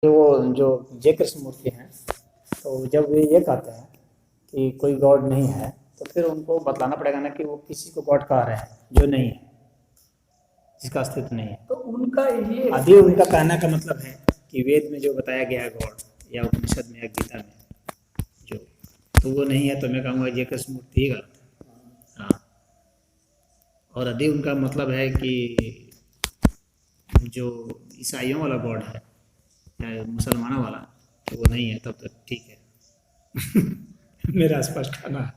कि वो जो जय कृष्ण मूर्ति हैं, तो जब वे ये कहते हैं कि कोई गॉड नहीं है, तो फिर उनको बतलाना पड़ेगा ना कि वो किसी को गॉड कह रहे हैं जो नहीं है, जिसका अस्तित्व नहीं है। तो उनका ये आदि उनका कहने का मतलब है कि वेद में जो बताया गया है गॉड, या उपनिषद में या गीता में जो, तो वो नहीं है, तो मैं कहूँगा जय कृष्ण मूर्ति ही गलत है। हाँ, और आदि उनका मतलब है कि जो ईसाइयों वाला गॉड है या मुसलमानों वाला, तो वो नहीं है, तब तो ठीक है। मेरा स्पष्ट कहना है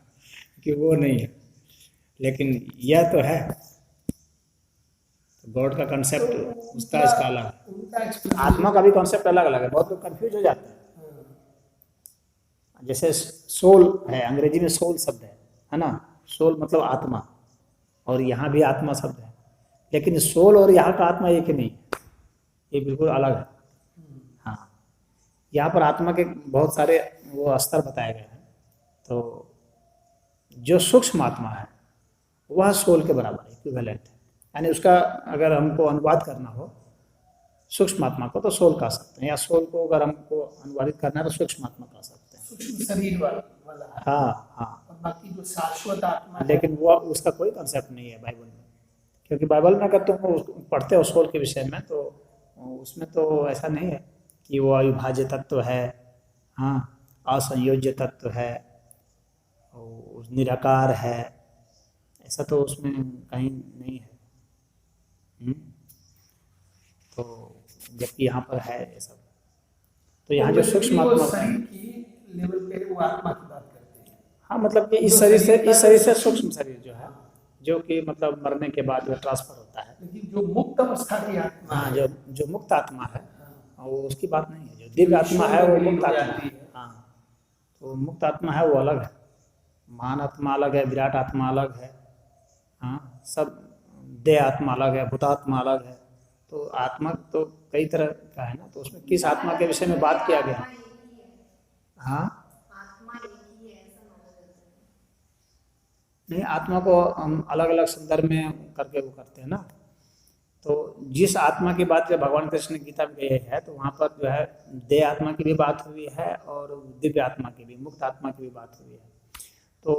कि वो नहीं है, लेकिन यह तो है। तो गॉड का तो कंसेप्ट उसका उनका स्काला है। उनका आत्मा का भी कॉन्सेप्ट अलग अलग है, बहुत लोग कंफ्यूज हो जाते हैं। जैसे सोल है, अंग्रेजी में सोल शब्द है ना। सोल मतलब आत्मा, और यहाँ भी आत्मा शब्द है, लेकिन सोल और यहाँ का आत्मा एक ही नहीं है, ये बिल्कुल अलग है। हाँ, यहाँ पर आत्मा के बहुत सारे वो स्तर बताए गए हैं। तो जो सूक्ष्म आत्मा है वह सोल के बराबर है, इक्विवेलेंट है। यानी उसका अगर हमको अनुवाद करना हो सूक्ष्म आत्मा को, तो सोल कह सकते हैं, या सोल को अगर हमको अनुवादित करना है तो सूक्ष्म आत्मा कह सकते हैं। सूक्ष्म शरीर वाला है। हाँ हाँ, और बाकी जो शाश्वत आत्मा है, लेकिन वो उसका कोई कंसेप्ट नहीं है बाइबल में, क्योंकि बाइबल में अगर तुम पढ़ते हो सोल के विषय में, तो उसमें तो ऐसा नहीं है कि वो अविभाज्य तत्व है, हाँ, असंयोज्य तत्व है, और निराकार है, ऐसा तो उसमें कहीं नहीं है। हम्म, तो जबकि यहाँ पर है ये सब। तो यहाँ जो बेसिकली सूक्ष्म वो आत्मा, शरीर की लेवल पे वो आत्मा की बात करते हैं। हाँ, मतलब कि जो इस शरीर से सूक्ष्म शरीर जो है, जो कि मतलब मरने के बाद जो ट्रांसफर होता है। लेकिन जो मुक्त अवस्था की आत्मा हाँ, है, जो जो मुक्त आत्मा है, वो उसकी बात नहीं है। जो दिव्य आत्मा है वो मुक्त आत्मा है। हाँ, तो मुक्त आत्मा है वो अलग है, महान आत्मा अलग है, विराट आत्मा अलग है, हाँ, सब देह आत्मा अलग है, भूतात्मा अलग है। तो आत्मा तो कई तरह का है ना, तो उसमें किस आत्मा के विषय में बात किया गया। हाँ, नहीं, आत्मा को हम अलग अलग संदर्भ में करके वो करते हैं ना। तो जिस आत्मा की बात जब भगवान कृष्ण ने गीता में कही है, तो वहाँ पर जो है देह आत्मा की भी बात हुई है, और दिव्य आत्मा की भी, मुक्त आत्मा की भी बात हुई है। तो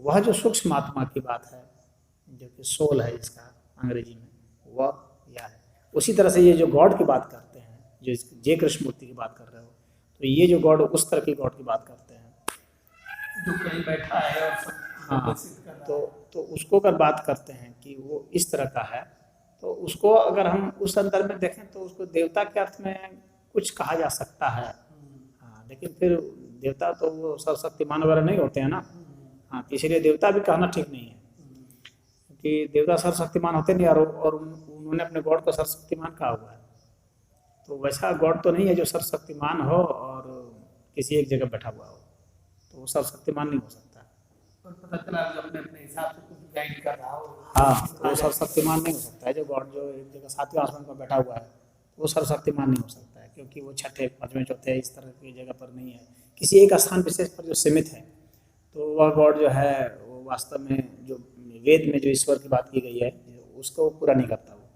वह जो सूक्ष्म आत्मा की बात है, जो कि सोल है इसका अंग्रेजी में, वह यह है। उसी तरह से ये जो गॉड की बात करते हैं, जो जय कृष्ण मूर्ति की बात कर रहे हो, तो ये जो गॉड उस तरह की गॉड की बात करते हैं जो कहीं बैठा है और सब हाँ, निर्देशित कर रहा तो है। तो उसको अगर बात करते हैं कि वो इस तरह का है, तो उसको अगर हम उस संदर्भ में देखें तो उसको देवता के अर्थ में कुछ कहा जा सकता है। हाँ, लेकिन फिर देवता तो वो सर्वशक्तिमान वगैरह नहीं होते हैं ना। हाँ, तो इसलिए देवता भी कहना ठीक नहीं है, क्योंकि देवता सर्वशक्तिमान होते नहीं, और उन्होंने अपने गॉड को सर्वशक्तिमान कहा हुआ है। तो वैसा गॉड तो नहीं है जो सर्वशक्तिमान हो और किसी एक जगह बैठा हुआ हो, तो वो सर्वशक्तिमान नहीं हो सकता। और पता चला कि अपने अपने हिसाब से कुछ गाइड कर रहा हो। हाँ, तो वो सर्वशक्तिमान नहीं हो सकता है। जो गॉड जो एक जगह सातवें आसमान पर बैठा हुआ है, वो सर्वशक्तिमान नहीं हो सकता है, क्योंकि वो छठे पाँचवें चौथे इस तरह की जगह पर नहीं है, किसी एक स्थान विशेष पर जो सीमित है। तो वह गॉड जो है वो वास्तव में जो वेद में जो ईश्वर की बात की गई है, उसको पूरा नहीं करता वो,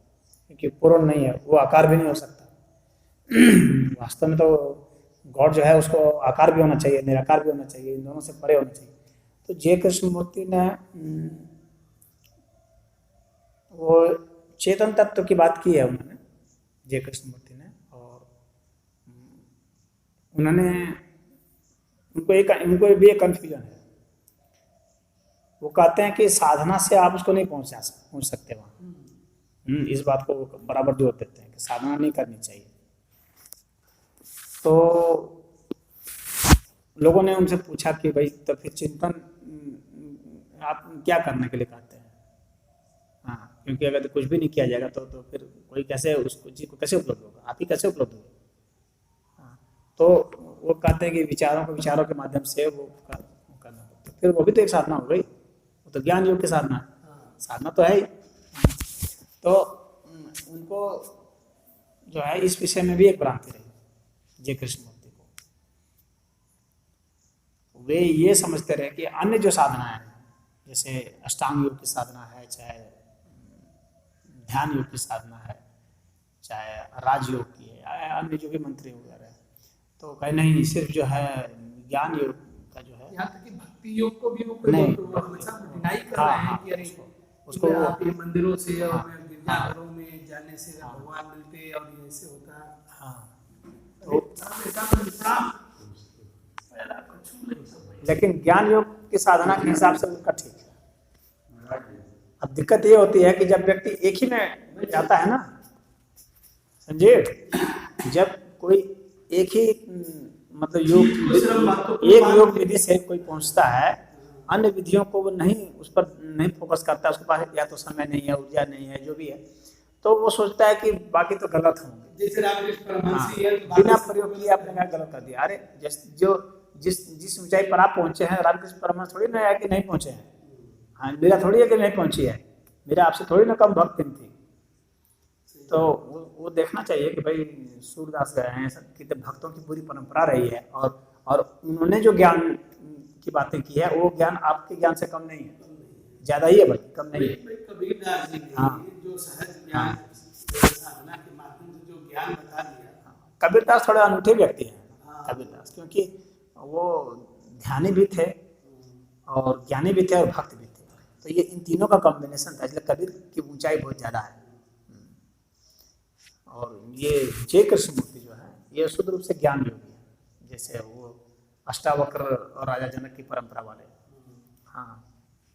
क्योंकि पूर्ण नहीं है, वो आकार भी नहीं हो सकता। वास्तव में तो गॉड जो है उसको आकार भी होना चाहिए, निराकार भी होना चाहिए, इन दोनों से परे होना चाहिए। तो जय कृष्ण मूर्ति ने वो चेतन तत्व की बात की है उन्होंने, जय कृष्ण मूर्ति ने। और उन्होंने उनको भी एक कन्फ्यूजन है। वो कहते हैं कि साधना से आप उसको नहीं पहुंच सकते वहाँ। इस बात को बराबर जोर देते हैं कि साधना नहीं करनी चाहिए। तो लोगों ने उनसे पूछा कि भाई तो फिर चिंतन आप क्या करने के लिए कहते हैं। हाँ, क्योंकि अगर तो कुछ भी नहीं किया जाएगा तो फिर कोई कैसे उसको चीज को कैसे उपलब्ध होगा, आप ही कैसे उपलब्ध होगा। हाँ, तो वो कहते हैं कि विचारों के माध्यम से वो करना पड़ता है। फिर वो भी तो एक साधना हो गई, वो तो ज्ञान योग की साधना है, साधना तो है ही। तो उनको जो है इस विषय में भी एक भ्रांति रही जय कृष्ण मूर्ति को। वे ये समझते रहे कि अन्य जो साधना है, जैसे अष्टांग योग की साधना है, चाहे ध्यान योग की साधना है, चाहे राजयोग की है, अन्य जो भी मंत्री वगैरह है, तो कहीं नहीं सिर्फ जो है ज्ञान योग का जो है यहाँ तक कि भक्ति योग को भी वो नहीं, वो हमेशा डिनाई कर हाँ, रहे हैं हाँ, कि अरे उसको कि आप ये मंदिरों से और हाँ, गिरजाघरों में जाने से भगवान मिलते और ये ऐसे होता है। हाँ, तो ऐसा इंसान कुछ नहीं समझ। लेकिन ज्ञान योग की साधना के हिसाब से उनका ठीक है। अब दिक्कत ये होती है कि जब व्यक्ति एक ही में जाता है ना संजीव, जब कोई एक ही मतलब एक योग विधि से कोई पहुंचता है, अन्य विधियों को वो नहीं उस पर नहीं फोकस करता, उसके पास या तो समय नहीं है, ऊर्जा नहीं है, जो भी है, तो वो सोचता है कि बाकी तो गलत होंगे। जैसे रामकृष्ण परमहंस ही है, तो बिना प्रयोग किए आपने क्या गलत कर दिया। अरे जिस ऊंचाई पर आप पहुंचे हैं, रामकृष्ण परमहंस थोड़ी ना है कि नहीं पहुंचे हैं। हाँ, मेरा थोड़ी है कि नहीं पहुंची है, मेरा आपसे थोड़ी ना कम भक्त थी। तो वो देखना चाहिए कि भाई सूरदास गए हैं, कितने भक्तों की पूरी परंपरा रही है, और उन्होंने जो ज्ञान की बातें की है वो ज्ञान आपके ज्ञान से कम नहीं है, ज्यादा ही है, बल्कि कम नहीं है। कबीरदास जी ने हाँ, जो सहज ज्ञान साधना के माध्यम से जो ज्ञान बता दिया, कबीरदास थोड़े अनूठे व्यक्ति हैं कबीरदास, क्योंकि वो ध्यानी भी थे और ज्ञानी भी थे और भक्त भी थे, तो ये इन तीनों का कॉम्बिनेशन था, इसलिए कबीर की ऊंचाई बहुत ज्यादा है। और ये जय कृष्ण मूर्ति जो है ये शुद्ध रूप से ज्ञान योगी है, जैसे वो अष्टावक्र और राजा जनक की परंपरा वाले, हाँ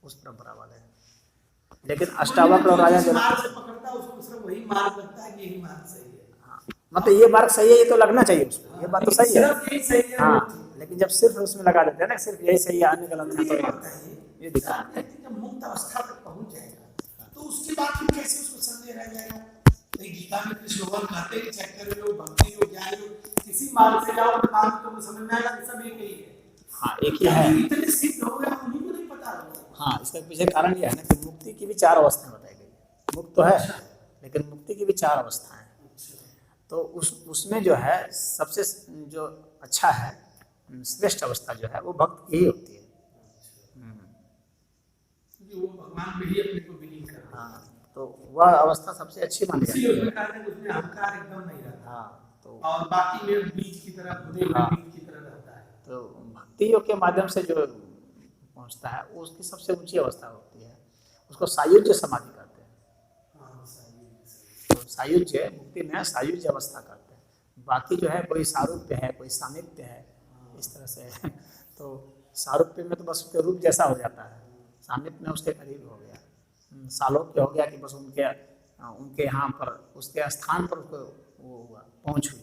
उस परंपरा वाले हैं। लेकिन अष्टावक्र और राजा जनक पकड़ता उसको सिर्फ वही मार्ग लगता है कि यही मार्ग सही है। हाँ, मतलब ये मार्ग सही है, ये तो लगना चाहिए उसको, ये बात तो सही है। यही सही है। हाँ, लेकिन जब सिर्फ उसमें लगा देते हैं ना, सिर्फ यही सही है, अन्य गलत है, तो ये दिक्कत है। जब मुक्त अवस्था तक पहुंच जाएगा तो उसके बाद फिर कैसे उसको संदेह रह जाएगा। गीता में कृष्ण भगवान कहते हैं कि चैप्टर में भक्ति योग ज्ञान योग किसी मार्ग से जाओ तो मार्ग तो समझ में आएगा कि सब एक ही है। हाँ, एक ही है। इतने सिद्ध हो गया उन्हीं को नहीं पता। हाँ, इसका पीछे कारण यह है ना कि मुक्ति की भी 4 अवस्थाएं बताई गई। मुक्त तो है, लेकिन मुक्ति की भी 4 अवस्थाएं हैं। तो उसमें जो है सबसे जो अच्छा है, श्रेष्ठ अवस्था जो है वो भक्त की ही होती है। वो भगवान में ही अपने को विलीन कर। हाँ, तो वह अवस्था सबसे अच्छी मानी जाती है। उसमें अहंकार एकदम नहीं रहता। हाँ, तो और बाकी में बीज की तरह खुदे हुए बीज की तरह रहता है। तो भक्ति योग के माध्यम से जो पहुंचता है वो उसकी सबसे ऊंची अवस्था होती है, उसको सायुज्य समाधि कहते हैं। तो सायुज्य मुक्ति में सायुज्य अवस्था करते हैं। बाकी जो है कोई सारूप्य है, कोई सामिप्य है, इस तरह से। तो सारूप्य में तो बस उसके रूप जैसा हो जाता है, सामिप्य में उसके करीब हो गया, सालोक्य हो गया कि बस उनके यहाँ पर उसके स्थान पर उसको वो हुआ पहुँच हुई।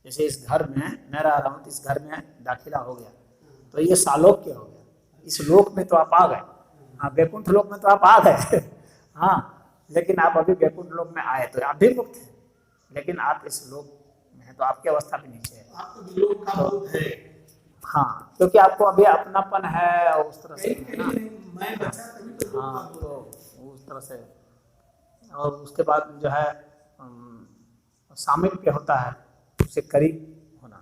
जैसे इस घर में मैं रह रहा हूँ, इस घर में दाखिला हो गया तो ये सालोक्य हो गया, इस लोक में तो आप आ गए। हाँ, वैकुंठ लोक में तो आप आ गए। हाँ, लेकिन आप अभी वैकुंठ लोक में आए तो आप भी मुक्त हैं, लेकिन आप इस लोक में हैं तो आपकी अवस्था भी नीचे है। आपको लोक का बोध है। हाँ, क्योंकि आपको अभी अपनापन है उस तरह से, मैं बचा तभी तो। हाँ, तो उस तरह से। और उसके बाद जो है सामिप्य होता है, उससे करीब होना।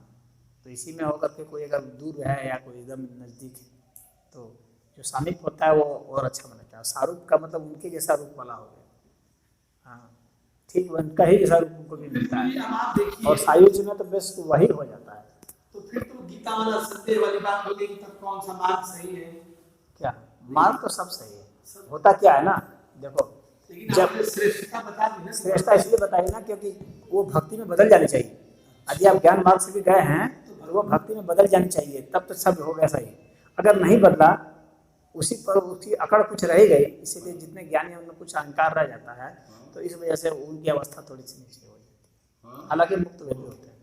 तो इसी में होकर के कोई अगर दूर है या कोई एकदम नज़दीक है तो जो सामिप्य होता है वो और अच्छा बनता है। सारूप का मतलब उनके जैसा रूप वाला हो गया। हाँ, ठीक उनका ही जैसा रूप उनको भी मिलता है। और सायुज्य में तो बस वही हो जाता है। तो फिर तो गीता वाला संदेह वाली बात हो गई, तब कौन सा मार्ग सही है? क्या मार्ग तो सब सही है। होता क्या है ना, देखो जब श्रेष्ठता बता दी ना, श्रेष्ठता इसलिए बताई ना क्योंकि वो भक्ति में बदल जानी चाहिए। यदि आप ज्ञान मार्ग से भी गए हैं तो वो भक्ति में बदल जानी चाहिए, तब तो सब हो गया सही। अगर नहीं बदला, उसी पर उसकी अकड़ कुछ रह गई, इसीलिए जितने ज्ञानी हैं उनमें कुछ अहंकार रह जाता है, तो इस वजह से उनकी अवस्था थोड़ी सी नीचे हो जाती है। हालांकि मुक्त वे भी होते हैं,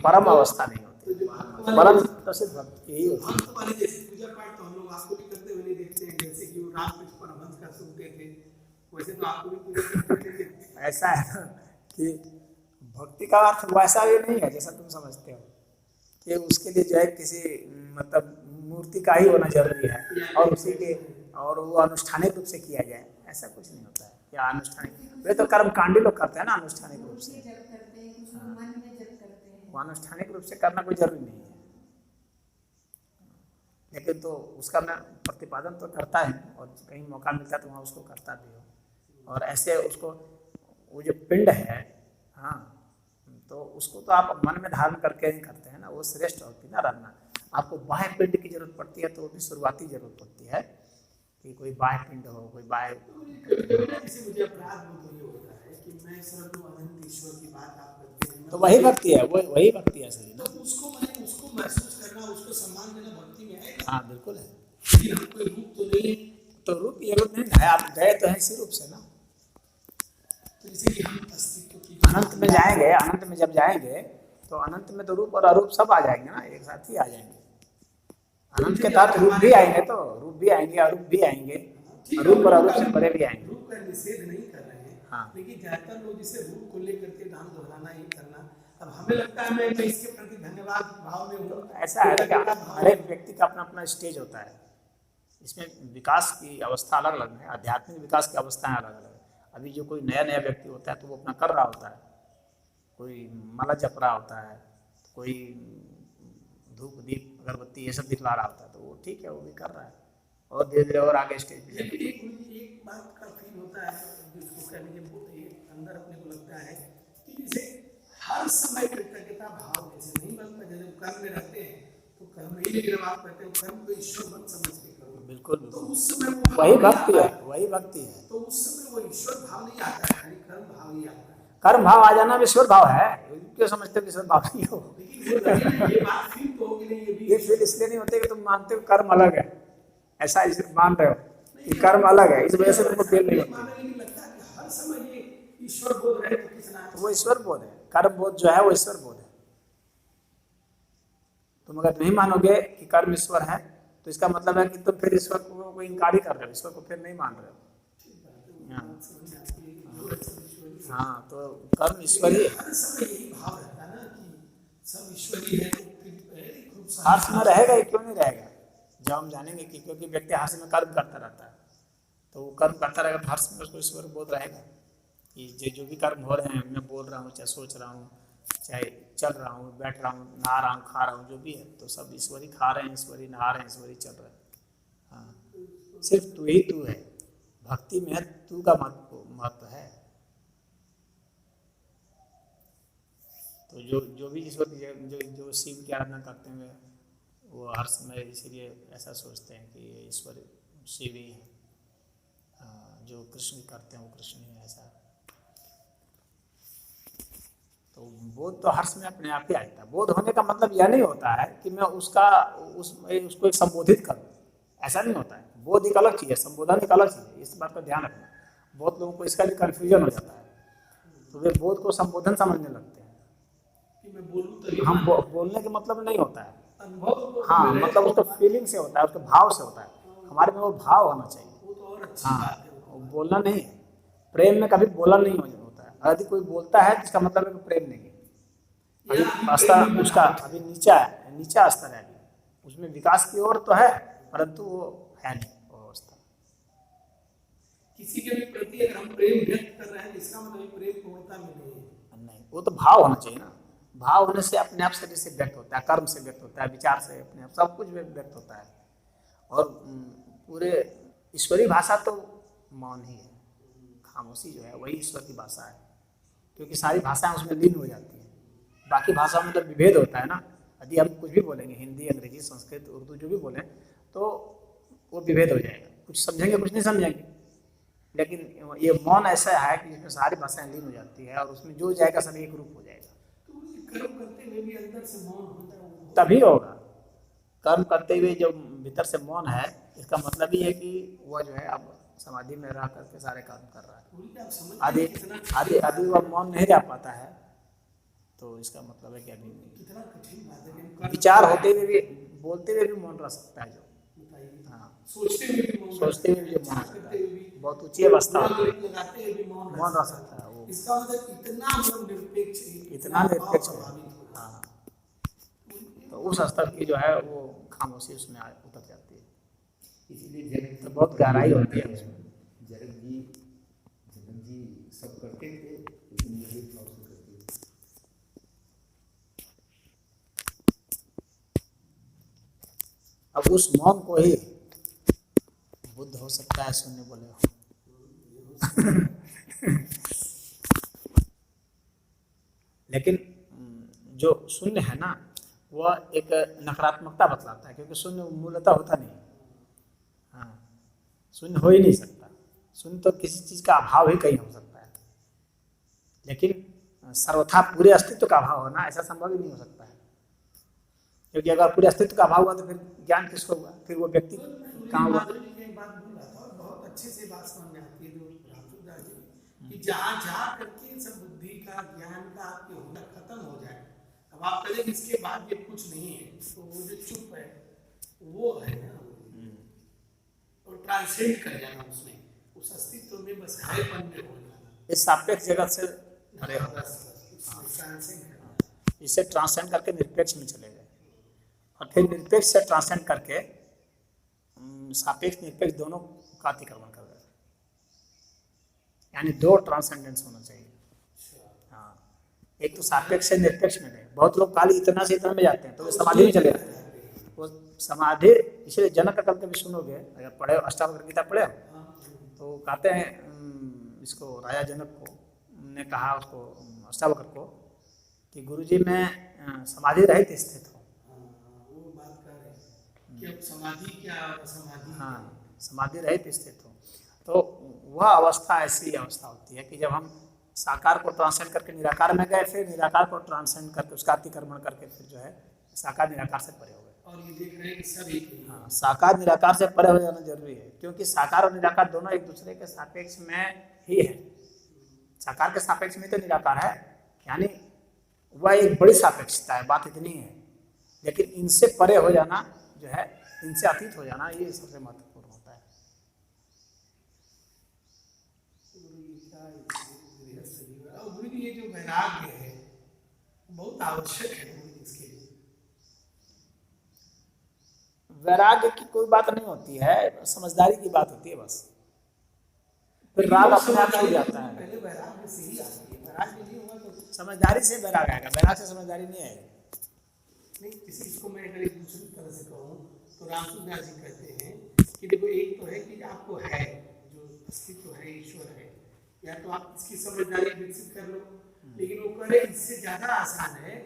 परम अवस्था नहीं होती। परम तो सिर्फ भक्त की ही होती है। जैसे पूजा पाठ तो हम लोग आपको भी करते हुए देखते हैं, जैसे कि वो रामकृष्ण परमहंस का सुनते थे, वैसे तो आपको भी पूजा करते थे। ऐसा है कि भक्ति का अर्थ वैसा भी नहीं है जैसा तुम समझते हो कि उसके लिए जो है किसी मतलब मूर्ति का ही होना जरूरी है और उसी के और वो अनुष्ठानिक रूप से किया जाए, ऐसा कुछ नहीं होता है। या अनुष्ठानिक वे तो कर्मकांडी लोग करते हैं ना अनुष्ठानिक रूप से, वो अनुष्ठानिक रूप से करना कोई जरूरी नहीं है। लेकिन तो उसका मैं प्रतिपादन तो करता है और कहीं मौका मिलता है तो वहाँ उसको करता भी हो। और ऐसे उसको वो जो पिंड है, हाँ, तो उसको तो आप मन में धारण करके ही करते हैं ना, वो श्रेष्ठ होती है ना आराधना। आपको बाह्य पिंड की जरूरत पड़ती है तो वो भी शुरुआती जरूरत पड़ती है कि कोई बाह्य पिंड हो, कोई बाह्य। जैसे मुझे अपराध बोध ये होता है कि मैं सर्व अनंत ईश्वर की बात आप करते हैं, तो वही भक्ति है, वही भक्ति है असली तो ना। उसको महसूस करना, उसको सम्मान देना भक्ति में आएगा। हाँ बिल्कुल है। लेकिन हम कोई रूप तो नहीं, तो रूप ये रूप नहीं है, आप गए तो है इसी रूप से ना। तो जैसे कि हम अस्तित्व की अनंत में जाएंगे, अनंत में जब जाएंगे तो अनंत में तो रूप और अरूप सब आ जाएंगे ना, एक साथ ही आ जाएंगे। अनंत के तहत रूप भी आएंगे, तो रूप भी आएंगे, अरूप भी आएंगे, रूप और अरूप से बड़े भी आएंगे। रूप का निषेध नहीं कर रहे हैं, हाँ। लेकिन ज्यादातर लोग जिसे रूप को लेकर के नाम दोहराना ही करना, अब हमें लगता है मैं इसके प्रति धन्यवाद भाव में हूँ। ऐसा है कि हर एक व्यक्ति का अपना अपना स्टेज होता है, इसमें विकास की अवस्था अलग अलग है, आध्यात्मिक विकास की अवस्थाएं अलग अलग है। अभी जो कोई नया नया व्यक्ति होता है तो वो अपना कर रहा होता है, कोई माला जप रहा होता है, कोई धूप दीप अगरबत्ती ये सब दिखला रहा होता है, तो वो ठीक है, वो भी कर रहा है, और धीरे धीरे और आगे स्टेज पे जाएगा। एक बात का फील होता है जिसको कहने के अंदर अपने को लगता है कि जैसे हर समय कृतज्ञता भाव जैसे नहीं बनता, जैसे कर्म में रहते हैं तो कर्म ही लेकिन आप कहते हैं कर्म को ईश्वर मत समझ के करो, बिल्कुल तो उस समय वही भक्ति है, वही भक्ति है। तो उस समय वो ईश्वर भाव नहीं आता है, खाली कर्म भाव ही आता है। कर्म भाव आ जाना ईश्वर भाव है, क्यों समझते हो ईश्वर भाव नहीं हो? ये बात फील तो होगी नहीं, ये फील इसलिए नहीं होते कि तुम मानते हो कर्म अलग है, ऐसा इसलिए मान रहे हो कि कर्म अलग है, इस वजह से तुमको फील नहीं होती। लगता है कि हर समय ये ईश्वर बोध रहे तो कितना वो ईश्वर बोध है, कर्म बोध जो है वो ईश्वर बोध है। तुम अगर नहीं मानोगे कि कर्म ईश्वर है तो इसका मतलब है कि तुम फिर ईश्वर को इनकार ही कर रहे हो, ईश्वर को फिर नहीं मान रहे हो। हाँ, तो कर्म ईश्वरी है, हर समय यही भाव रहता है ना कि सब ईश्वरी है, तो फिर हर समय रहेगा ही, क्यों नहीं रहेगा? जब हम जानेंगे कि क्योंकि व्यक्ति हर समय कर्म करता रहता है, तो वो कर्म करता रहेगा तो हर समय उसको ईश्वर बोध रहेगा कि जो भी कर्म हो रहे हैं, मैं बोल रहा हूँ, चाहे सोच रहा हूँ, चाहे चल रहा हूँ, बैठ रहा हूँ, नहा रहा हूँ, खा रहा हूँ, जो भी है तो सब ईश्वरी खा रहे हैं, ईश्वरी नहा रहे हैं, ईश्वरी चल रहे हैं। हाँ, सिर्फ तू ही तू है, भक्ति में तू का महत्व है। तो जो भी ईश्वर जो शिव की आराधना करते हैं वो हर समय इसीलिए ऐसा सोचते हैं कि ये ईश्वर शिव ही है, जो कृष्ण करते हैं वो कृष्ण ही है, ऐसा। तो बोध तो हर समय अपने आप ही आता है। बोध होने का मतलब यह नहीं होता है कि मैं उसको एक संबोधित करूं, ऐसा नहीं होता है। बोध एक अलग चीज़ है, संबोधन एक अलग चीज़ है, इस बात का ध्यान रखना। बहुत लोगों को इसका भी कन्फ्यूजन हो जाता है, तो वे बोध को संबोधन समझने लगते हैं कि मैं बोलूं तो हम बोलने का मतलब नहीं होता है। अनुभव, हाँ, मतलब उसका फीलिंग से होता है, उसके भाव से होता है। हमारे में वो भाव होना चाहिए। वो तो और अच्छी हाँ, बात है। बोलना नहीं है। प्रेम में कभी बोलना नहीं होता है। यदि कोई बोलता है तो इसका मतलब है कि प्रेम नहीं है। अभी स्तर उसका अभी नीचा स्तर है, अभी उसमें विकास की ओर तो है, परंतु वो है नहीं वो अवस्था। किसी के भी प्रति अगर हम प्रेम व्यक्त कर रहे हैं, इसका मतलब प्रेम पूर्णता में नहीं, वो तो भाव होना चाहिए ना। भाव होने से अपने आप शरीर से व्यक्त होता है, कर्म से व्यक्त होता है, विचार से, अपने आप सब कुछ व्यक्त होता है। और पूरे ईश्वरी भाषा तो मौन ही है, खामोशी जो है वही ईश्वर की भाषा है, क्योंकि सारी भाषाएं उसमें लीन हो जाती है। बाकी भाषाओं में तो विभेद होता है ना। यदि हम कुछ भी बोलेंगे, हिंदी, अंग्रेजी, संस्कृत, उर्दू जो भी बोलें, तो वो विभेद हो जाएगा, कुछ समझेंगे कुछ नहीं समझेंगे। लेकिन ये मौन ऐसा है कि जिसमें सारी भाषाएं लीन हो जाती है और उसमें जो जाएगा सब एक रूप हो जाएगा। कर्म करते हुए भी अंदर से मौन होता है, तभी होगा। कर्म करते हुए जो भीतर से मौन है, इसका मतलब ही है कि वह जो है अब समाधि में रह करके सारे काम कर रहा है। आदि वह मौन नहीं रह पाता है, तो इसका मतलब है कि अभी कितना कठिन बात है। विचार होते हुए भी, बोलते हुए भी मौन रह सकता है। जो हाँ, सोचते हुए भी मौन रह सकता है, बहुत ऊंची अवस्था लगाते हुए भी मौन रह सकता है वो। इसका मतलब इतना निरपेक्ष है। हाँ, तो उस स्तर की जो है वो खामोशी उसमें उतर जाती है, इसीलिए तो बहुत गहराई होती है उसमें। जनक जी सब करते थे, लेकिन यही भाव से करते थे। अब उस मौन को ही बुद्ध हो सकता है सुनने बोले हो। लेकिन जो शून्य है ना वह एक नकारात्मकता बतलाता है, क्योंकि शून्य मूलतः होता नहीं। हाँ, शून्य हो ही नहीं सकता। शून्य तो किसी चीज का अभाव ही कहीं हो सकता है, लेकिन सर्वथा पूरे अस्तित्व का अभाव होना ऐसा संभव ही नहीं हो सकता है, क्योंकि अगर पूरे अस्तित्व का अभाव हुआ तो फिर ज्ञान किसको हुआ, फिर वो व्यक्ति कहाँ हुआ। बहुत अच्छे से बात समझ में आती है जो रामचंद्र जी कि जहाँ जा करके सब बुद्धि का ज्ञान का आपके होना खत्म हो जाए, अब आप कहें कि इसके बाद ये कुछ नहीं है, तो वो जो चुप है वो है ना, और ट्रांसेंड कर जाना उसमें, उस अस्तित्व में बस हाईपन में हो जाना, इस सापेक्ष जगत से अरे इसे ट्रांसेंड करके निरपेक्ष में चले गए, और फिर निरपेक्ष से ट्रांसेंड करके सापेक्ष निरपेक्ष दोनों का अतिक्रमण कर गए। यानी दो ट्रांसेंडेंस होना चाहिए। हाँ, एक तो सापेक्ष से निरपेक्ष में गए। बहुत लोग काली इतना से इतना में जाते हैं तो वे समाधि में चले जाते हैं। वो समाधि, इसलिए जनक का कल कभी सुनोगे, अगर पढ़े अष्टावक्र गीता पढ़े तो कहते हैं इसको राजा जनक को ने कहा उसको अष्टावक्र को कि गुरुजी मैं समाधि रहित स्थित हूँ। वो बात कर रहे हैं कि अब समाधि क्या, समाधि हाँ, समाधि रहित स्थित हूँ। तो वह अवस्था ऐसी अवस्था होती है कि जब हम साकार को ट्रांसेंड करके निराकार में गए, फिर निराकार को ट्रांसेंड करके उसका अतिक्रमण करके फिर जो है साकार निराकार से परे हो गए। और ये देख रहे हैं कि सब एक ही हैं। हाँ, साकार निराकार से परे हो जाना जरूरी है, क्योंकि साकार और निराकार दोनों एक दूसरे के सापेक्ष में ही है। साकार के सापेक्ष में तो निराकार है, यानी वह एक बड़ी सापेक्षता है, बात इतनी है। लेकिन इनसे परे हो जाना जो है, इनसे अतीत हो जाना, ये सबसे महत्वपूर्ण होता है। और गुरु जी ये जो वैराग्य है बहुत आवश्यक है इसके लिए। वैराग्य की कोई बात नहीं होती है, समझदारी की बात होती है बस। फिर राग अपने आप छूट जाता है। पहले वैराग्य से ही आती है, वैराग्य नहीं हुआ तो समझदारी से वैराग आएगा, वैराग से समझदारी नहीं आएगी। नहीं। किसी चीज को मैं अगर एक दूसरी तरह से कहूँ तो रामचंद्र जी कहते हैं कि देखो एक तो है कि आपको है जो अस्तित्व है, ईश्वर है, या तो आप इसकी समझदारी विकसित कर लो, लेकिन वो कह रहे इससे ज्यादा आसान है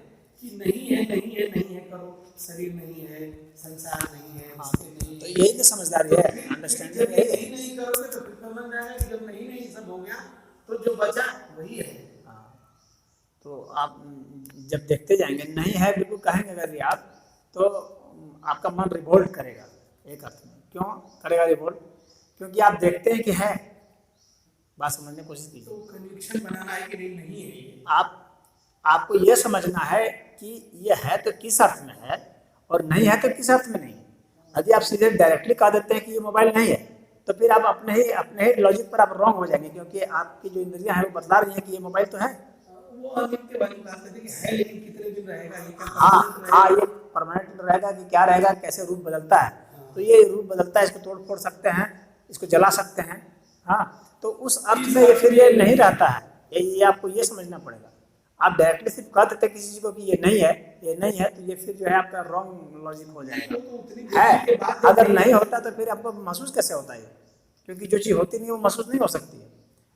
कि नहीं है नहीं है नहीं है करो, शरीर नहीं है, संसार नहीं है, नहीं तो यही तो समझदारी है, अंडरस्टैंडिंग है। नहीं नहीं करोगे तो फिर समझ में आएगा कि जब नहीं नहीं सब हो गया तो जो बचा वही है। तो आप जब देखते जाएंगे नहीं है बिल्कुल कहेंगे अगर आप, तो आपका मन रिवोल्ट करेगा एक अर्थ में। क्यों करेगा रिवोल्ट? क्योंकि आप देखते हैं कि है। बात समझने की कोशिश कीजिए। तो कन्विक्शन बनाना है कि नहीं है, आपको यह समझना है कि ये है तो किस अर्थ में है और नहीं है तो किस अर्थ में नहीं है। यदि आप सीधे डायरेक्टली कह देते हैं कि ये मोबाइल नहीं है, तो फिर आप अपने ही लॉजिक पर आप रॉन्ग हो जाएंगे, क्योंकि आपकी जो इंद्रियां हैं वो बतला रही हैं कि ये मोबाइल तो है। वो अनित्य वाली बात है कि है, लेकिन कितने दिन रहेगा, ये क्या हाँ, ये परमानेंट रहेगा कि क्या रहेगा, कैसे रूप बदलता है। तो ये रूप बदलता है, इसको तोड़ फोड़ सकते हैं, इसको जला सकते हैं। हाँ, तो उस अर्थ में ये फिर ये नहीं रहता है। ये आपको ये समझना पड़ेगा। आप डायरेक्टली सिर्फ कह देते किसी चीज को कि ये नहीं है, ये नहीं है, तो ये फिर जो है आपका रॉन्ग लॉजिक हो जाएगा। है, अगर नहीं होता तो फिर आपको महसूस कैसे होता है? क्योंकि जो चीज होती नहीं वो महसूस नहीं हो सकती है।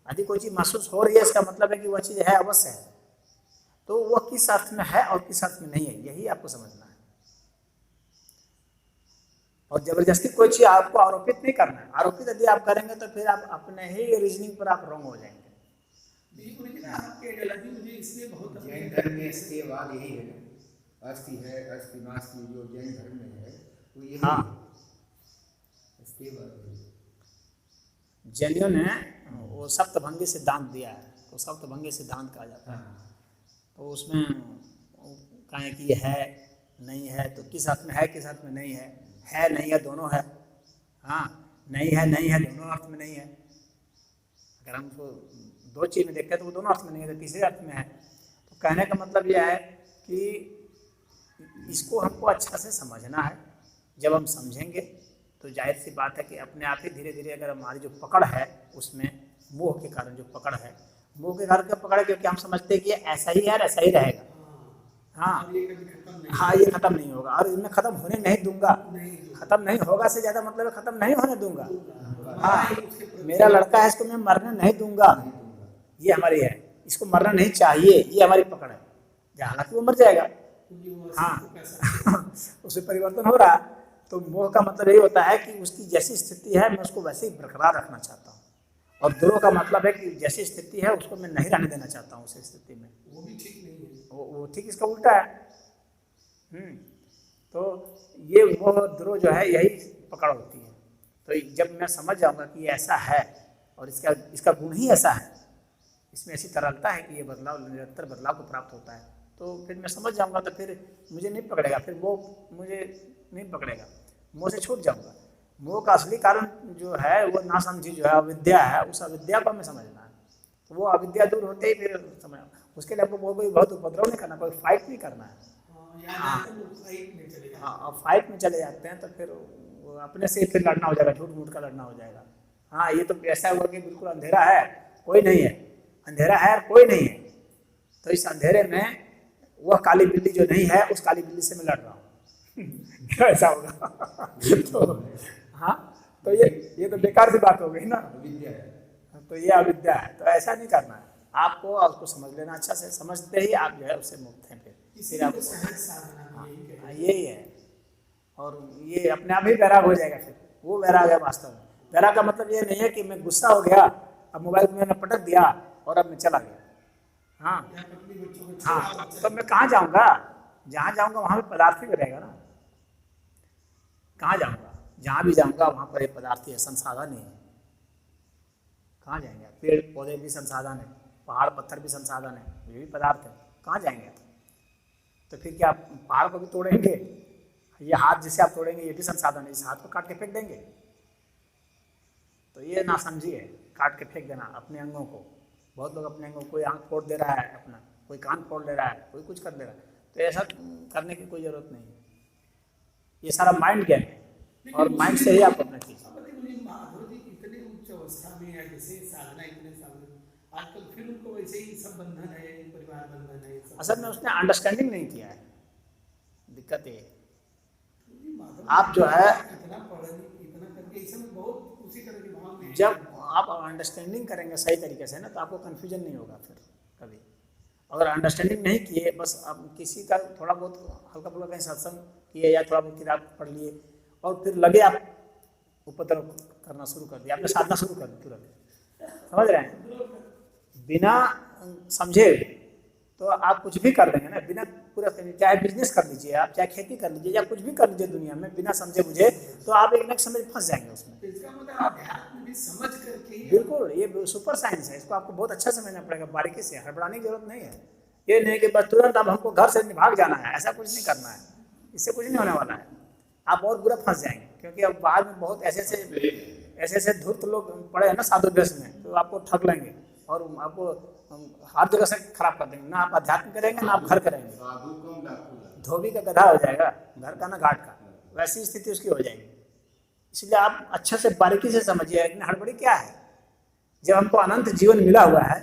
यदि कोई चीज महसूस हो रही है, इसका मतलब है कि वह चीज है, अवश्य है। तो वह किस अर्थ में है और किस अर्थ में नहीं है, यही आपको समझना है। और जबरदस्ती कोई चीज आपको आरोपित नहीं करना है। आरोपित यदि आप करेंगे तो फिर आप अपने ही रीजनिंग पर आप रॉन्ग हो जाएंगे। आपके आइडियोलॉजी मुझे इसलिए बहुत जैन धर्म में अस्तिवाद यही है ना, अस्थि है, अस्थि नास्ति, जो जैन धर्म में है वो यही है, अस्तिवाद। जैनियों ने वो सप्तभंगी सिद्धांत दिया है, तो सप्तभंगी सिद्धांत कहा जाता है। तो उसमें कहें कि ये है नहीं है, तो किस अर्थ में है, किस अर्थ में नहीं है नहीं है दोनों है। हाँ, नहीं है दोनों अर्थ में नहीं है। अगर हम उसको दो चीज में देखते हैं तो वो दोनों अर्थ में नहीं है, तो तीसरे अर्थ में है। तो कहने का मतलब यह है कि इसको हमको अच्छा से समझना है। जब हम समझेंगे तो जाहिर सी बात है कि अपने आप ही धीरे धीरे अगर हमारी जो पकड़ है उसमें मोह के कारण जो पकड़ है, मोह के कारण क्या पकड़ है, क्योंकि हम समझते हैं कि ऐसा ही है, ऐसा ही रहेगा। हाँ, ये खत्म नहीं होगा और इसमें खत्म होने नहीं दूंगा। खत्म नहीं होगा से ज्यादा मतलब खत्म नहीं होने दूंगा। हाँ, मेरा लड़का है, इसको मैं मरने नहीं दूंगा, ये हमारी है। इसको मरना नहीं चाहिए, ये हमारी पकड़ है। हालांकि वो मर जाएगा, क्योंकि वो हाँ को कैसा उसमें परिवर्तन हो रहा है। तो मोह का मतलब यही होता है कि उसकी जैसी स्थिति है मैं उसको वैसे ही बरकरार रखना चाहता हूँ, और द्रोह का मतलब है कि जैसी स्थिति है उसको मैं नहीं रहने देना चाहता हूँ उस स्थिति में। वो भी ठीक नहीं है। वो ठीक इसका उल्टा है। तो ये मोह द्रोह जो है यही पकड़ होती है। तो जब मैं समझ जाऊंगा कि ये ऐसा है और इसका गुण ही ऐसा है, इसमें ऐसी तरलता है कि ये बदलाव निरंतर बदलाव को प्राप्त होता है, तो फिर मैं समझ जाऊंगा, तो फिर मुझे नहीं पकड़ेगा, फिर वो मुझे नहीं पकड़ेगा, मोह से छूट जाऊंगा। मोह का असली कारण जो है वो ना समझी जो है अविद्या है, उस अविद्या को हमें समझना है। तो वो अविद्या दूर होते ही फिर समझ, उसके लिए आपको कोई बहुत उपद्रव नहीं करना, कोई फाइट नहीं करना है। हाँ, फाइट में चले जाते हैं तो फिर अपने से फिर लड़ना हो जाएगा, झूठ मूठ का लड़ना हो जाएगा। हाँ, ये तो ऐसा हुआ कि बिल्कुल अंधेरा है, कोई नहीं है, अंधेरा है और कोई नहीं है, तो इस अंधेरे में वह काली बिल्ली जो नहीं है उस काली बिल्ली से मैं लड़ रहा हूँ क्या ऐसा होगा तो हाँ, तो ये तो बेकार सी बात हो गई ना, तो ये अविद्या है। तो ऐसा नहीं करना है, आपको उसको समझ लेना, अच्छा से समझते ही आप जो है उससे मुक्त हैं। फिर आप यही है, और ये अपने आप ही वैराग हो जाएगा। फिर वो वैराग है वास्तव में। वैराग का मतलब ये नहीं है कि मैं गुस्सा हो गया, अब मोबाइल मैंने पटक दिया और अब मैं चला गया। हाँ, तो मैं कहाँ जाऊँगा? जहाँ जाऊँगा वहाँ भी पदार्थ ही रहेगा ना। कहाँ जाऊँगा? जहाँ भी जाऊँगा वहाँ पर एक पदार्थ है, संसाधन है। कहाँ जाएंगे? पेड़ पौधे भी संसाधन है, पहाड़ पत्थर भी संसाधन है, ये भी पदार्थ है। कहाँ जाएंगे? तो फिर क्या पहाड़ को भी तोड़ेंगे? ये हाथ जिसे आप तोड़ेंगे ये भी संसाधन है, इस हाथ को काट के फेंक देंगे? तो ये ना समझिए, काट के फेंक देना अपने अंगों को। बहुत लोग अपने अंगों, कोई आँख फोड़ दे रहा है अपना, कोई कान फोड़ ले रहा है, कोई कुछ कर दे रहा है, तो ऐसा करने की कोई जरूरत नहीं है। ये सारा माइंड गेम है, और माइंड से ही आप अपना चीज इतने उच्च अवस्था में है, जैसे साधना इतने साधना आजकल, फिर उनको वैसे ही सब बंधन है, परिवार बंधन है। असल में उसने अंडरस्टैंडिंग नहीं किया है, दिक्कत ये। आप जो है इतना पढ़ इतना करके इस समय बहुत उसी तरह के भाव में, जब आप अंडरस्टैंडिंग करेंगे सही तरीके से ना, तो आपको कन्फ्यूजन नहीं होगा फिर कभी। अगर अंडरस्टैंडिंग नहीं किए, बस आप किसी का थोड़ा बहुत हल्का फुल्का कहीं सत्संग किए या थोड़ा बहुत किताब पढ़ लिए और फिर लगे आप उपद्रव करना शुरू कर दिया, आपने साधना शुरू कर दी तुरंत, समझ रहे हैं? बिना समझे तो आप कुछ भी कर देंगे ना, बिना पूरा, चाहे बिजनेस कर लीजिए आप, चाहे खेती कर लीजिए या कुछ भी कर लीजिए दुनिया में, बिना समझे बुझे तो आप एक नेक्स्ट समय फंस जाएंगे उसमें। इसका मतलब अध्यात्म भी समझ करके, बिल्कुल ये सुपर साइंस है, इसको आपको बहुत अच्छा समझना पड़ेगा, बारीकी से, हड़बड़ाने की जरूरत नहीं है। ये नहीं कि बस तुरंत अब हमको घर से भाग जाना है, ऐसा कुछ नहीं करना है, इससे कुछ नहीं होने वाला है। आप और बुरा फंस जाएंगे, क्योंकि अब बाद में बहुत ऐसे धूर्त लोग पड़े हैं ना साधु वेश में, तो आपको ठग लेंगे और आपको हर जगह से खराब कर देंगे। ना आप अध्यात्म करेंगे ना आप घर करेंगे, धोबी का गधा हो जाएगा, घर का ना घाट का, वैसी स्थिति उसकी हो जाएगी। इसलिए आप अच्छे से बारीकी से समझिए, इतनी हड़बड़ी क्या है? जब हमको अनंत जीवन मिला हुआ है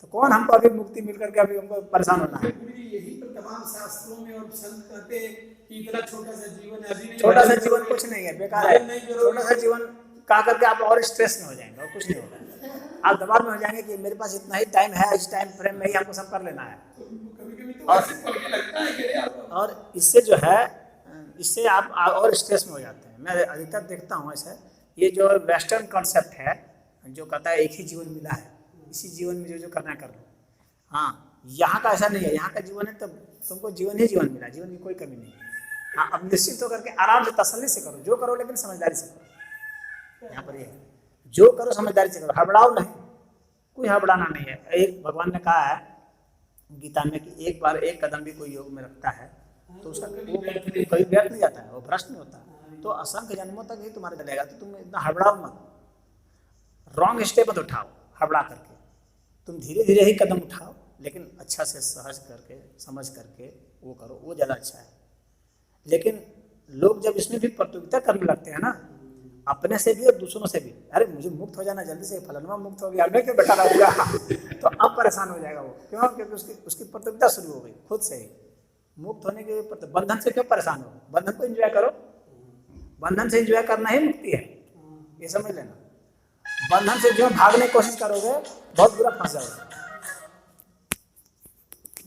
तो कौन हमको अभी मुक्ति मिल करके अभी हमको परेशान होना है? यही तो तमाम शास्त्रों में और संत कहते हैं कि इतना छोटा सा जीवन है, अभी छोटा सा जीवन कुछ नहीं है, बेकार है। छोटा सा जीवन कहा करके आप और स्ट्रेस में हो जाएंगे और कुछ नहीं होगा। आप दबाव में हो जाएंगे कि मेरे पास इतना ही टाइम है, इस टाइम फ्रेम में ही हमको सब कर लेना है। और इससे जो है, इससे आप और स्ट्रेस में हो जाते हैं। मैं अधिकतर देखता हूँ ऐसा, ये जो वेस्टर्न कॉन्सेप्ट है जो कहता है एक ही जीवन मिला है, इसी जीवन में जो करना कर लो। हाँ, यहाँ का ऐसा नहीं है, यहाँ का जीवन है तो तुमको जीवन ही जीवन मिला, जीवन की कोई कमी नहीं है। हाँ, अब निश्चिंत होकर के आराम से तसल्ली से करो, जो करो लेकिन समझदारी से करो। यहाँ पर ये है, जो करो समझदारी से करो, हड़बड़ाओ नहीं, कोई हड़बड़ाना नहीं है। एक भगवान ने कहा है गीता में कि एक बार एक कदम भी कोई योग में रखता है तो उसका वो कभी व्यर्थ नहीं जाता है, वो भ्रष्ट नहीं होता। तो असंख्य जन्मों तक ही तुम्हारे चलेगा, तो तुम इतना हड़बड़ाओ मत, रॉन्ग स्टेप मत उठाओ हड़बड़ा करके। तुम धीरे धीरे ही कदम उठाओ, लेकिन अच्छा से सहज करके समझ करके वो करो, वो ज़्यादा अच्छा है। लेकिन लोग जब इसमें भी प्रतियोगिता करने लगते हैं ना, अपने से भी और दूसरों से भी, अरे मुझे मुक्त हो जाना जल्दी से, फलाना मुक्त हो गया, मैं क्यों बैठा रहूँगा तो अब परेशान हो जाएगा वो। क्यों? क्योंकि उसकी प्रतियोगिता शुरू हो गई खुद से ही। मुक्त होने के बंधन से क्यों परेशान हो? बंधन को एंजॉय करो, बंधन से एंजॉय करना ही मुक्ति है, ये समझ लेना। बंधन से जो भागने की कोशिश करोगे बहुत बुरा फंस जाओगे।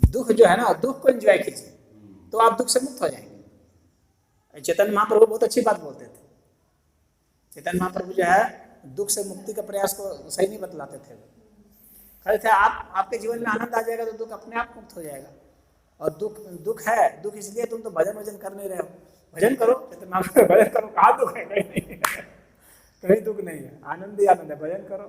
दुख जो है ना, दुख को एंजॉय कीजिए तो आप दुख से मुक्त हो जाएंगे। चैतन्य महाप्रभु बहुत अच्छी बात बोलते थे। चैतन्य महाप्रभु जो है दुख से मुक्ति का प्रयास को सही नहीं बतलाते थे। कहते थे आपके जीवन में आनंद आ जाएगा तो दुख अपने आप मुक्त हो जाएगा। और दुख है, दुख इसलिए तुम तो भजन कर नहीं रहे हो। भजन करो, चैतन्य महाप्रभु भजन करो, कहाँ दुख है? कहीं नहीं है, कहीं दुख नहीं है, आनंद ही आनंद है, भजन करो।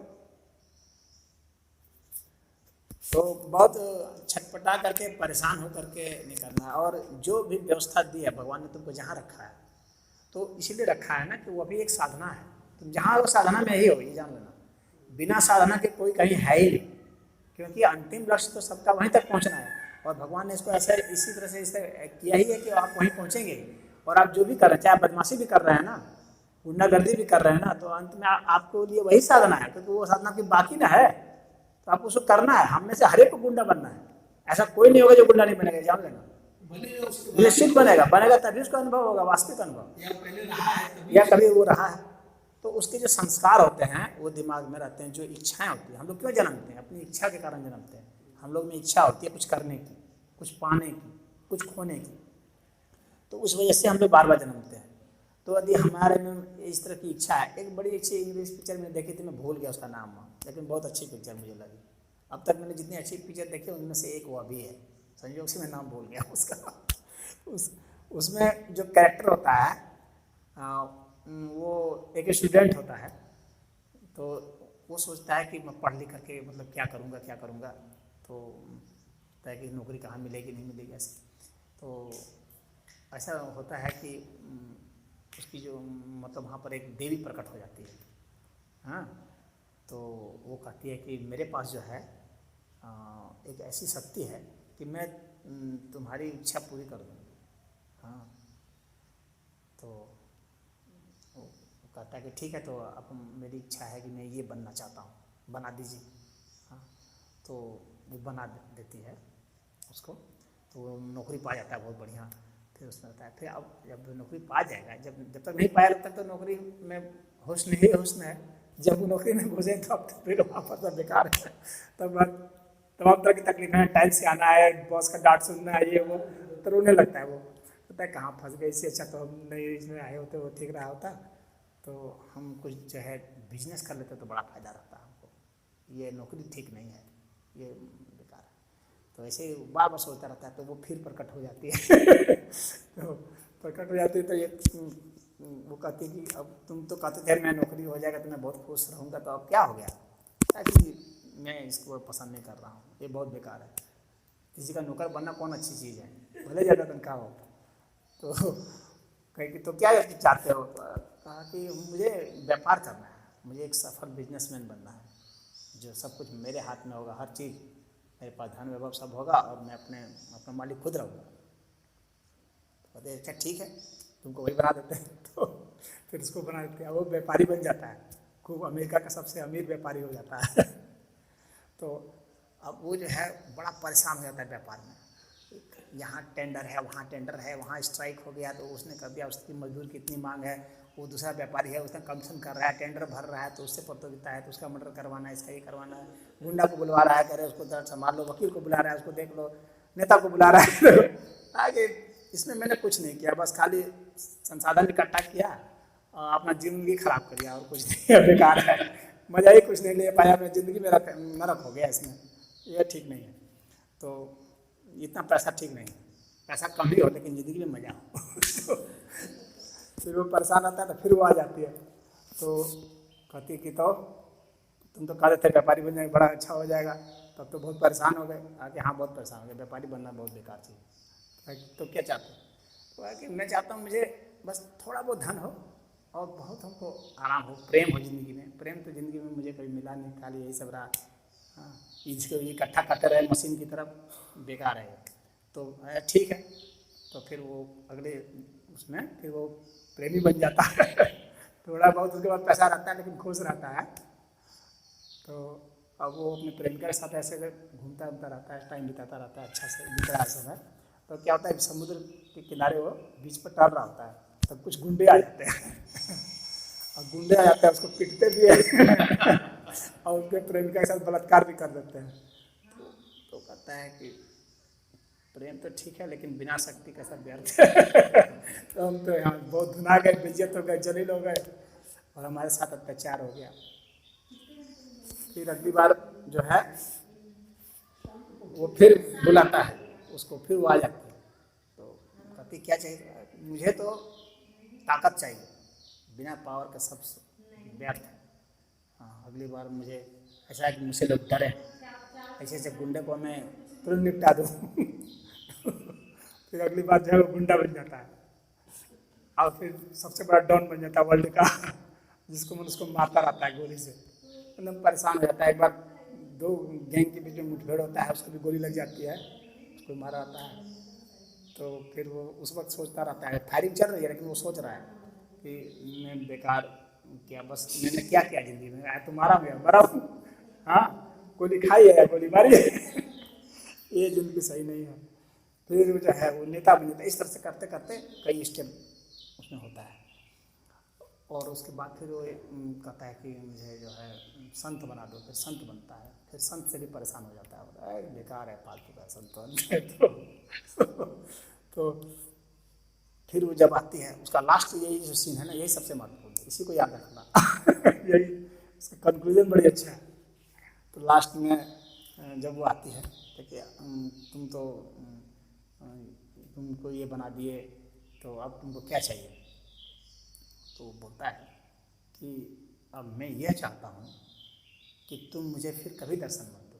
तो बहुत छटपटा करके परेशान हो करके नहीं करना है। और जो भी व्यवस्था दी है भगवान ने तुमको जहाँ रखा है, तो इसीलिए रखा है ना कि वो भी एक साधना है। तुम जहाँ हो साधना में ही हो, ये जान लेना। बिना साधना के कोई कहीं है ही नहीं, क्योंकि अंतिम लक्ष्य तो सबका वहीं तक पहुँचना है। और भगवान ने इसको ऐसे इसी तरह से इसे किया ही है कि आप वहीं पहुँचेंगे। और आप जो भी कर रहे हैं, चाहे बदमाशी भी कर रहे हैं ना, गुंडागर्दी भी कर रहे हैं ना, तो अंत में आपको लिए वही साधना है, क्योंकि वो साधना आपकी बाकी ना है, तो आपको उसको करना है। हम में से हर एक को गुंडा बनना है, ऐसा कोई नहीं होगा जो गुंडा नहीं बनेगा, जान लेना। निश्चित बनेगा तभी उसका अनुभव होगा, वास्तविक अनुभव, या कभी वो रहा है। तो उसके जो संस्कार होते हैं वो दिमाग में रहते हैं, जो इच्छाएं होती हैं। हम लोग क्यों जन्मते हैं? अपनी इच्छा के कारण जन्मते हैं। हम लोग में इच्छा होती है कुछ करने की, कुछ पाने की, कुछ खोने की, तो उस वजह से हम लोग बार बार जन्मते हैं। तो यदि हमारे में इस तरह की इच्छा है, एक बड़ी अच्छी इंग्लिश पिक्चर मैंने देखी थी, मैं भूल गया उसका नाम, लेकिन बहुत अच्छी पिक्चर मुझे लगी। अब तक मैंने जितनी अच्छी पिक्चर देखी उनमें से एक वो भी है, संयोग से मैं नाम भूल गया उसका। उसमें जो कैरेक्टर होता है वो एक स्टूडेंट होता है, तो वो सोचता है कि मैं पढ़ लिख करके मतलब क्या करूँगा, तो तय कि नौकरी कहाँ मिलेगी नहीं मिलेगी ऐसे। तो ऐसा होता है कि उसकी जो मतलब वहाँ पर एक देवी प्रकट हो जाती है। हाँ, तो वो कहती है कि मेरे पास जो है एक ऐसी शक्ति है कि मैं तुम्हारी इच्छा पूरी कर दूँगी। हाँ, तो वो कहता है कि ठीक है, तो अब मेरी इच्छा है कि मैं ये बनना चाहता हूँ, बना दीजिए। हाँ, तो वो बना देती है उसको, तो वो नौकरी पा जाता है बहुत बढ़िया। फिर उसमें होता है, फिर अब जब नौकरी पा जाएगा, जब तक नहीं पाया तब तक तो नौकरी में हुस्न ही हुस्न है। जब वो नौकरी में घुसे तो अब फिर वहाँ पर सब बेकार है। तमाम तरह की तकलीफ है, टाइम से आना है, बॉस का डांट सुनना है, ये वो, तो रोने लगता है। वो पता है कहाँ फंस गए, इससे अच्छा तो हम नहीं इसमें आए होते, वो ठीक रहा होता। तो हम कुछ जो है बिजनेस कर लेते तो बड़ा फ़ायदा रहता है हमको, ये नौकरी ठीक नहीं है, ये बेकार है। तो ऐसे ही बार बार सोचता रहता है, तो वो फिर प्रकट हो जाती है। तो प्रकट हो जाती है तो ये वो कहती है कि अब तुम तो कहते थे मैं नौकरी हो जाएगा तो मैं बहुत खुश रहूँगा, तो अब क्या हो गया? ताकि मैं इसको पसंद नहीं कर रहा हूँ, ये बहुत बेकार है। किसी का नौकर बनना कौन अच्छी चीज़ है, भले ज़्यादा तनख्वाह हो। तो कहीं तो क्या चाहते हो? कहा कि मुझे व्यापार करना है, मुझे एक सफल बिजनेसमैन बनना है, जो सब कुछ मेरे हाथ में होगा, हर चीज़ मेरे पास, धन वैभव सब होगा और मैं अपना मालिक खुद रहूँगा। तो कहते अच्छा ठीक है, तुमको वही बना देते हैं। तो फिर उसको बना देते हैं, वो व्यापारी बन जाता है, खूब अमेरिका का सबसे अमीर व्यापारी हो जाता है। तो अब वो जो है बड़ा परेशान हो जाता है व्यापार में, यहाँ टेंडर है, वहाँ टेंडर है, वहाँ स्ट्राइक हो गया तो उसने कर दिया, उसकी मजदूर की इतनी मांग है, वो दूसरा व्यापारी है उसने कमीशन कर रहा है, टेंडर भर रहा है, तो उससे प्रतियोगिता है, तो उसका मर्डर करवाना है, इसका ये करवाना है, गुंडा को बुलवा रहा है, कह रहे उसको दर्द संभाल लो, वकील को बुला रहा है, उसको देख लो, नेता को बुला रहा है। आगे इसमें मैंने कुछ नहीं किया, बस खाली संसाधन इकट्ठा किया और अपना जिंदगी खराब कर दिया, और कुछ नहीं, बेकार है, मज़ा ही कुछ नहीं ले पाया, मैं ज़िंदगी में नरक हो गया इसमें, ये ठीक नहीं है। तो इतना पैसा ठीक नहीं है, पैसा कम ही हो लेकिन ज़िंदगी में मज़ा हो। फिर वो परेशान आता है तो फिर वो आ जाती है, तो कहती कि तो तुम तो कहते थे व्यापारी बन जाएगा बड़ा अच्छा हो जाएगा, तब तो बहुत परेशान हो गए। आके हाँ बहुत परेशान हो गए, व्यापारी बनना बहुत बेकार चीज़। तो क्या चाहते हो? तो है कि मैं चाहता हूँ मुझे बस थोड़ा बहुत धन हो और बहुत हमको आराम हो, प्रेम हो ज़िंदगी में। प्रेम तो ज़िंदगी में मुझे कभी मिला नहीं, खाली यही सब रहा। हाँ, इसको इकट्ठा करते रहे मशीन की तरफ, बेकार है। तो ठीक है, तो फिर वो अगले उसमें फिर वो प्रेमी बन जाता है। थोड़ा बहुत उसके बाद पैसा रहता है लेकिन खुश रहता है। तो अब वो अपनी प्रेमिका के साथ ऐसे घूमता रहता है, टाइम बिताता रहता है, अच्छा से बीत रहा है समय। तो क्या होता है समुद्र के किनारे वो बीच पर टहल रहा होता है, तब कुछ गुंडे आ जाते हैं। और गुंडे आ जाते हैं, उसको पीटते भी है और उसके प्रेमिका के साथ बलात्कार भी कर देते हैं। तो कहता है कि प्रेम तो ठीक है, लेकिन बिना शक्ति का सब व्यर्थ है। तो हम तो यहाँ बहुत धुना गए, बेइज्जत हो गए, जलील हो गए, और हमारे साथ अत्याचार हो गया। फिर अगली बार जो है वो फिर बुलाता है उसको, फिर वो आ जाती है। तो कहती क्या चाहिए, मुझे तो ताकत चाहिए, बिना पावर का सब व्यर्थ है। हाँ, अगली बार मुझे ऐसा है कि मुझसे लोग डरे, ऐसे ऐसे गुंडे को मैं तुरंत निपटा दूँ। फिर अगली बार जो है वो गुंडा बन जाता है, और फिर सबसे बड़ा डॉन बन जाता है वर्ल्ड का, जिसको मन उसको मारता रहता है गोली से, एकदम परेशान हो जाता है। एक बार दो गैंग के बीच में मुठभेड़ होता है, उसको भी गोली लग जाती है, उसको मारा जाता है। तो फिर वो उस वक्त सोचता रहता है, फायरिंग चल रही है लेकिन वो सोच रहा है कि मैं बेकार क्या, बस मैंने क्या किया जिंदगी में, तो मारा गया मरा हूँ, हाँ गोली खाई है या गोली मारी है। ये जिंदगी सही नहीं है। फिर जो है वो नेता बन जाता है। इस तरह से करते करते कई स्टेप उसमें होता है, और उसके बाद फिर वो कहता है कि मुझे जो है संत बना दो, फिर संत बनता है। फिर संत से भी परेशान हो जाता है, बोला है बेकार है, फालतू का संत। तो फिर वो जब आती है, उसका लास्ट यही जो सीन है ना, यही सबसे महत्वपूर्ण है, इसी को याद रखना। यही उसका कंक्लूजन बड़ी अच्छा है। तो लास्ट में जब वो आती है तो क्या तुम तो तुमको ये बना दिए, तो अब तुमको क्या चाहिए। तो वो बोलता है कि अब मैं ये चाहता हूँ कि तुम मुझे फिर कभी दर्शन मत दो।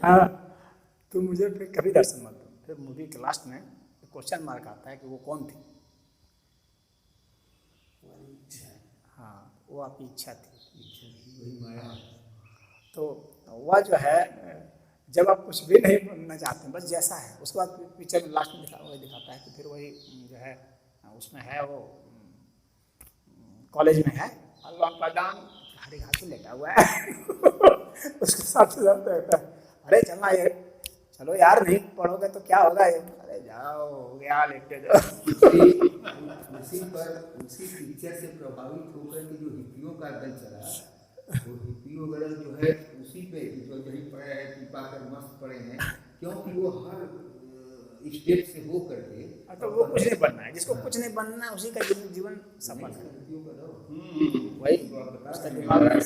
हाँ, तुम मुझे फिर कभी दर्शन मत दो। फिर मूवी के लास्ट में क्वेश्चन मार्क आता है कि वो कौन थी। हाँ, वो आपकी इच्छा थी। तो वह जो है जब आप कुछ भी नहीं बनना चाहते बस जैसा है, उसके बाद पिक्चर में लास्ट में वही दिखाता है कि फिर वही जो है उसमें है, वो कॉलेज में है, अल्लाह का दान हरी घास लेटा हुआ है। उसके साथ रहता है, अरे चलना ये, चलो यार नहीं पढ़ोगे तो क्या होगा ये, अरे जाओ हो गया लेटे जाओ। उसी पिक्चर से प्रभावित होकर के जो हिप्पियों का दल चला, वो हिप्पियों गलत जो है उसी पे जो यही पड़े हैं, पीपा कर मस्त पड़े हैं, क्योंकि वो हर स्टेप से हो करके। तो वो कुछ नहीं बनना है, जिसको कुछ नहीं बनना है उसी का जीवन सफल है। वही उसका दिमाग में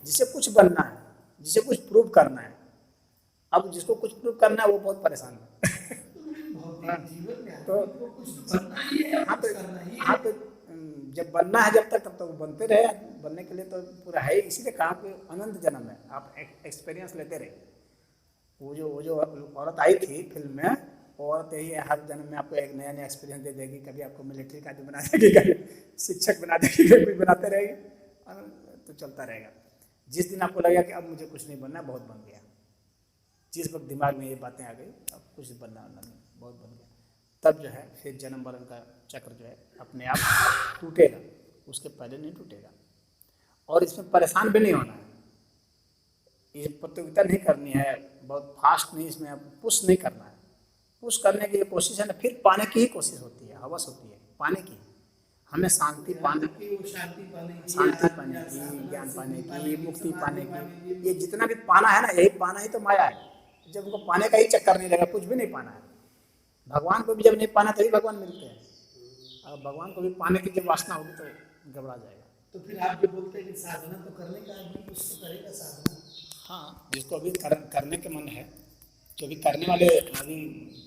जिसे कुछ बनना है, जिसे कुछ प्रूव करना है। अब जिसको कुछ प्रूव करना है वो बहुत परेशान है। तो हाँ तो जब बनना है जब तक तब तो वो बनते रहे, बनने के लिए तो पूरा है। इसीलिए कहा कि अनंत जन्म है, आप एक्सपीरियंस लेते रहे। वो जो औरत आई थी फिल्म में, वो औरत यही है, हर जन्म में आपको एक नया नया एक्सपीरियंस दे देगी। कभी आपको मिलिट्री का बना देगी, कभी शिक्षक बना देगी, कभी बनाते रहेगी, तो चलता रहेगा। जिस दिन आपको लगेगा कि अब मुझे कुछ नहीं बनना, बहुत बन गया, जिस वक्त दिमाग में ये बातें आ गई अब कुछ बनना नहीं, बहुत बन गया, तब जो है फिर जन्म मरण का चक्र जो है अपने आप टूटेगा, उसके पहले नहीं टूटेगा। और इसमें परेशान भी नहीं होना है, ये प्रतियोगिता नहीं करनी है, बहुत फास्ट नहीं, इसमें पुश नहीं करना है। पुश करने की कोशिश है ना, फिर पाने की ही कोशिश होती है, हवस होती है पाने की। हमें शांति पाने की, ज्ञान पाने की, मुक्ति पाने की, ये जितना भी पाना है ना, यही पाना ही तो माया है। जब उनको पाने का ही चक्कर नहीं रहेगा, कुछ भी नहीं पाना है। भगवान को भी जब नहीं पाना तभी भगवान मिलते हैं, और भगवान को भी पाने की जब वासना होगी तो घबरा जाएगा। तो फिर आप जो बोलते हैं कि साधना तो करने का आदमी कुछ तो करेगा साधना। हाँ, जिसको अभी करने के मन है, जो भी करने वाले अभी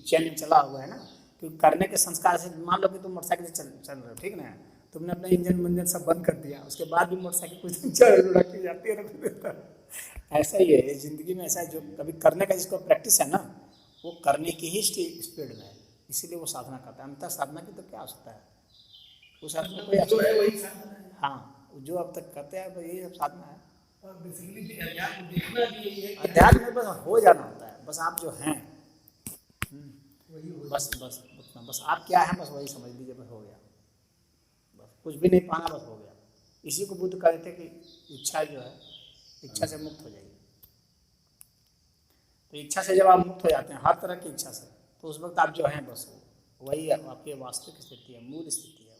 चैन चला हुआ है ना, क्योंकि करने के संस्कार से, मान लो कि तुम मोटरसाइकिल से चल रहे हो, ठीक ना, तुमने अपना इंजन सब बंद कर दिया, उसके बाद भी मोटरसाइकिल कुछ दिन रखी जाती है, रख देता है। ऐसा ही है जिंदगी में, ऐसा है जो कभी करने का जिसको प्रैक्टिस है ना, वो करने की ही स्पीड में है, इसीलिए वो साधना करता है। अंतर साधना की तो क्या हो सकता है, उस साधना कोई जो है वही साधना है। हाँ, जो अब तक करते हैं यही सब साधना है। और बेसिकली अध्यात्म देखना भी यही है, अध्यात्म में बस हो जाना होता है, बस आप जो हैं बस उतना, बस आप क्या है बस वही समझ लीजिए, बस हो गया, बस कुछ भी नहीं पाना, बस हो गया। इसी को बुद्ध कहते थे कि इच्छा जो है, इच्छा से मुक्त हो जाइए। तो इच्छा से जब आप मुक्त हो जाते हैं, हर तरह की इच्छा से, तो उस वक्त आप जो हैं बस वही आपकी वास्तविक स्थिति है, मूल स्थिति है।